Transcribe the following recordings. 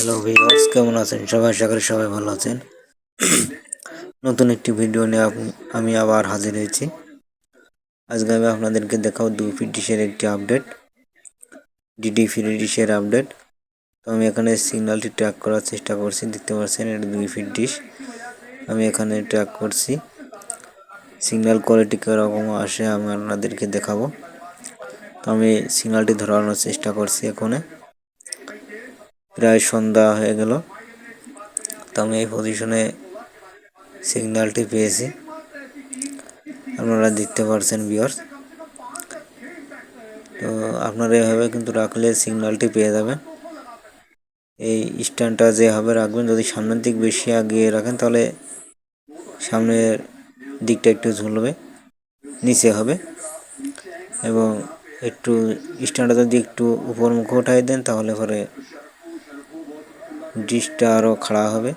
Hello viewers, কেমন আছেন সবাই? আশা করি সবাই ভালো আছেন। নতুন একটি ভিডিও নিয়ে আমি আবার হাজির হয়েছি। আজকে আমি আপনাদেরকে দেখাবো 2 ফিট ডিশের একটি আপডেট, ডিডি ফ্রি ডিশের আপডেট। তো আমি এখানে সিগন্যালটি ট্র্যাক করার চেষ্টা করছি। দেখতে পাচ্ছেন এটা 2 ফিট ডিশ। আমি এখানে ট্র্যাক করছি। সিগন্যাল কোয়ালিটি কীরকম আসে আমি আপনাদেরকে দেখাবো। তো আমি সিগন্যালটি ধরানোর চেষ্টা করছি। এখানে প্রায় সন্ধ্যা হয়ে গেল। তো আমি এই পজিশনে সিগন্যালটি পেয়েছি, আপনারা দেখতে পাচ্ছেন ভিউয়ার্স। তো আপনারা এভাবে কিন্তু রাখলে সিগন্যালটি পেয়ে যাবেন। এই স্ট্যান্ডটা যেভাবে রাখবেন, যদি সামনের দিক বেশি আগিয়ে রাখেন তাহলে সামনের দিকটা একটু ঝুলবে, নিচে হবে, এবং একটু স্ট্যান্ডটা যদি একটু উপর মুখে উঠাই দেন তাহলে পরে ডিশটা আরও খাড়া হবে।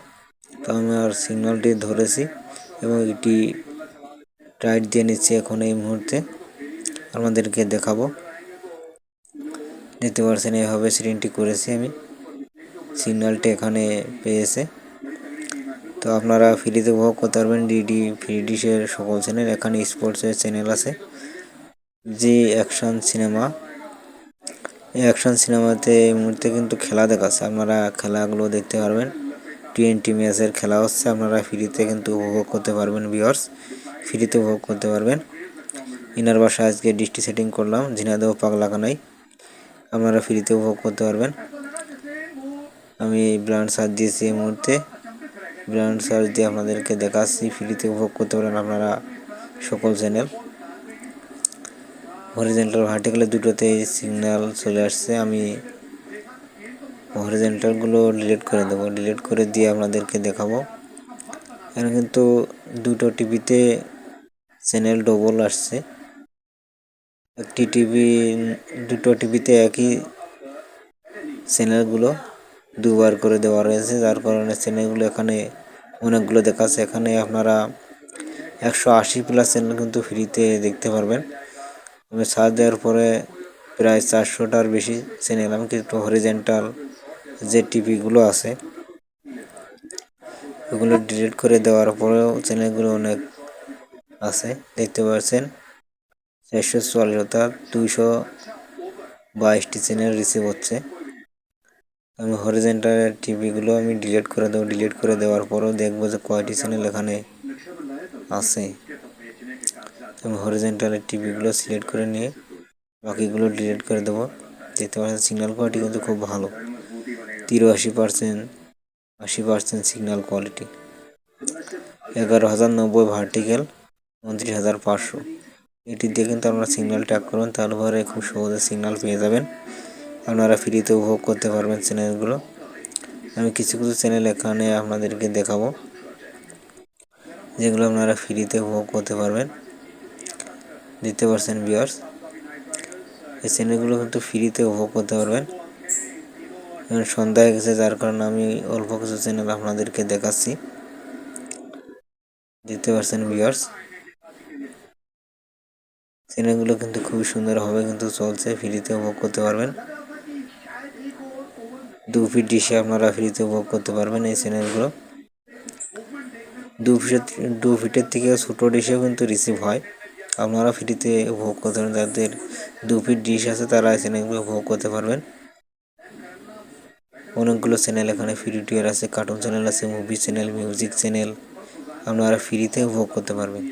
তো আমি আর সিগন্যালটি ধরেছি এবং এটি টাইট দিয়ে নিচ্ছি এখন এই মুহূর্তে। আপনাদেরকে দেখাবো। দেখতে পাচ্ছেন এভাবে সেটিংটি করেছি আমি। সিগন্যালটি এখানে পেয়েছে। তো আপনারা ফ্রিতে উপভোগ করতে পারবেন ডিডি ফ্রি ডিশের সকল চ্যানেল। এখানে স্পোর্টসের চ্যানেল আছে, জি অ্যাকশন সিনেমা। এই অ্যাকশন সিনেমাতে এই মুহূর্তে কিন্তু খেলা দেখাচ্ছে, আপনারা খেলাগুলো দেখতে পারবেন। 20 ম্যাচের খেলা হচ্ছে, আপনারা ফ্রিতে কিন্তু উপভোগ করতে পারবেন ভিউয়ার্স, ফ্রিতে উপভোগ করতে পারবেন। ইনার বাসায় আজকে ডিশটি সেটিং করলাম ঝিনাইদহ পাগলাকানাই, আপনারা ফ্রিতে উপভোগ করতে পারবেন। আমি ব্র্যান্ড সার্চ দিয়েছি এই মুহূর্তে, ব্র্যান্ড সার্চ দিয়ে আপনাদেরকে দেখাচ্ছি। ফ্রিতে উপভোগ করতে পারেন আপনারা সকল চ্যানেল। হরিজেন্টাল ভার্টিক্যালে দুটোতেই সিগন্যাল চলে আসছে। আমি হরিজেন্টালগুলো ডিলিট করে দেবো, ডিলিট করে দিয়ে আপনাদেরকে দেখাবো। এখানে কিন্তু দুটো টিভিতে চ্যানেল ডবল আসছে। দুটো টিভিতে একই চ্যানেলগুলো দুবার করে দেওয়া রয়েছে, যার কারণে চ্যানেলগুলো এখানে অনেকগুলো দেখাচ্ছে। এখানে আপনারা 180+ চ্যানেল কিন্তু ফ্রিতে দেখতে পারবেন। আমি সার্চ দেওয়ার পরে প্রায় 400টার বেশি চ্যানেল, আমি কিন্তু হরিজেন্টাল যে টিভিগুলো আছে ওগুলো ডিলিট করে দেওয়ার পরেও চ্যানেলগুলো অনেক আছে। দেখতে পাচ্ছেন 444 অর্থাৎ 222টি চ্যানেল রিসিভ হচ্ছে। আমি হরিজেন্টাল টিভিগুলো আমি ডিলিট করে দেবো, ডিলিট করে দেওয়ার পরেও দেখবো যে কয়টি চ্যানেল এখানে আছে। আমি হরিজেন্টাল টিভিগুলো সিলেক্ট করে নিয়ে বাকিগুলো ডিলিট করে দেবো। দেখতে পাচ্ছেন সিগন্যাল কোয়ালিটি কিন্তু খুব ভালো, 83%, 80% সিগন্যাল কোয়ালিটি। 11,090 ভার্টিক্যাল, 29,500। এটি দিয়ে কিন্তু আপনারা সিগন্যাল ট্র্যাক করবেন, তাহলে পরে খুব সহজে সিগন্যাল পেয়ে যাবেন। আপনারা ফ্রিতে উপভোগ করতে পারবেন চ্যানেলগুলো। আমি কিছু কিছু চ্যানেল এখানে আপনাদেরকে দেখাবো যেগুলো আপনারা ফ্রিতে উপভোগ করতে পারবেন। দেখতে পাচ্ছেন ভিউয়ার্স, এই চ্যানেলগুলো কিন্তু ফ্রিতে উপভোগ করতে পারবেন। এখন সন্ধ্যা হয়ে গেছে, যার কারণে আমি অল্প কিছু চ্যানেল আপনাদেরকে দেখাচ্ছি। দেখতে পাচ্ছেন ভিউয়ার্স, চ্যানেলগুলো কিন্তু খুবই সুন্দরভাবে কিন্তু চলছে, ফ্রিতে উপভোগ করতে পারবেন। 2 ফিট ডিশে আপনারা ফ্রিতে উপভোগ করতে পারবেন এই চ্যানেলগুলো। 2 ফিটের থেকে ছোটো ডিশেও কিন্তু রিসিভ হয়, আপনারা ফ্রিতে উপভোগ করতে পারেন। যাদের 2 ফিট ডিশ আছে তারা এই চ্যানেলগুলো উপভোগ করতে পারবেন। অনেকগুলো চ্যানেল এখানে ফ্রি টিয়ার আছে, কার্টুন চ্যানেল আছে, মুভি চ্যানেল, মিউজিক চ্যানেল, আপনারা ফ্রিতে উপভোগ করতে পারবেন।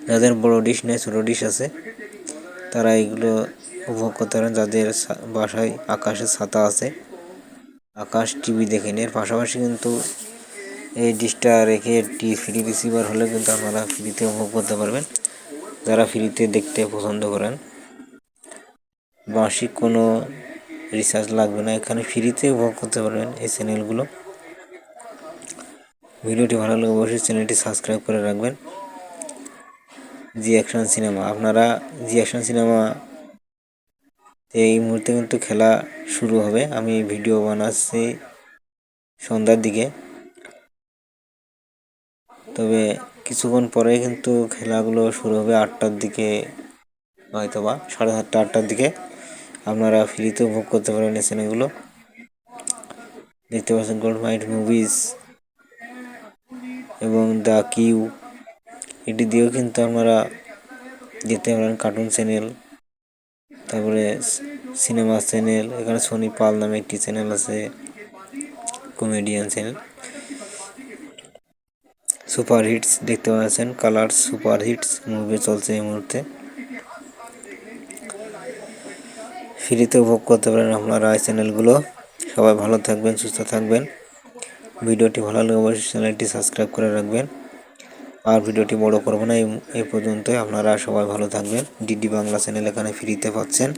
যাদের বড় ডিশ নেই, ছোটো ডিশ আছে, তারা এইগুলো উপভোগ করতে পারেন। যাদের বাসায় আকাশের ছাতা আছে, আকাশ টিভি দেখেন, এর পাশাপাশি কিন্তু এই ডিশটা রেখে ফ্রি রিসিভার হলে কিন্তু আপনারা ফ্রিতে উপভোগ করতে পারবেন। যারা ফ্রিতে দেখতে পছন্দ করেন, মাসিক কোনো রিচার্জ লাগবে না, এখানে ফ্রিতে উপভোগ করতে পারবেন এই চ্যানেলগুলো। ভিডিওটি ভালো লাগলে অবশ্যই চ্যানেলটি সাবস্ক্রাইব করে রাখবেন। জি অ্যাকশন সিনেমা, আপনারা জি অ্যাকশন সিনেমা এই মুহূর্তে কিন্তু খেলা শুরু হবে। আমি ভিডিও বানাচ্ছি সন্ধ্যার দিকে, তবে কিছুক্ষণ পরে কিন্তু খেলাগুলো শুরু হবে 8টার দিকে, হয়তো বা 7:30, 8টার দিকে। আপনারা ফ্রিতে উপভোগ করতে পারেন এই চ্যানেলগুলো। দেখতে পাচ্ছেন গোল্ড মাইট মুভিজ এবং দ্য কিউ, এটি দিয়েও কিন্তু আপনারা দেখতে পারেন কার্টুন চ্যানেল। তারপরে সিনেমা চ্যানেল, এখানে সোনি পাল নামে একটি চ্যানেল আছে, কমেডিয়ান চ্যানেল। সুপার হিটস দেখতে পাচ্ছেন, কালার্স সুপার হিটস মুভি চলছে এই মুহূর্তে, ফ্রিতে উপভোগ করতে পারেন আপনারা এই চ্যানেলগুলো। সবাই ভালো থাকবেন, সুস্থ থাকবেন। ভিডিওটি ভালো লাগলে অবশ্যই চ্যানেলটি সাবস্ক্রাইব করে রাখবেন। আর ভিডিওটি বড় করবো না, এই পর্যন্তই। আপনারা সবাই ভালো থাকবেন। ডিডি বাংলা চ্যানেল এখানে ফ্রিতে পাচ্ছেন।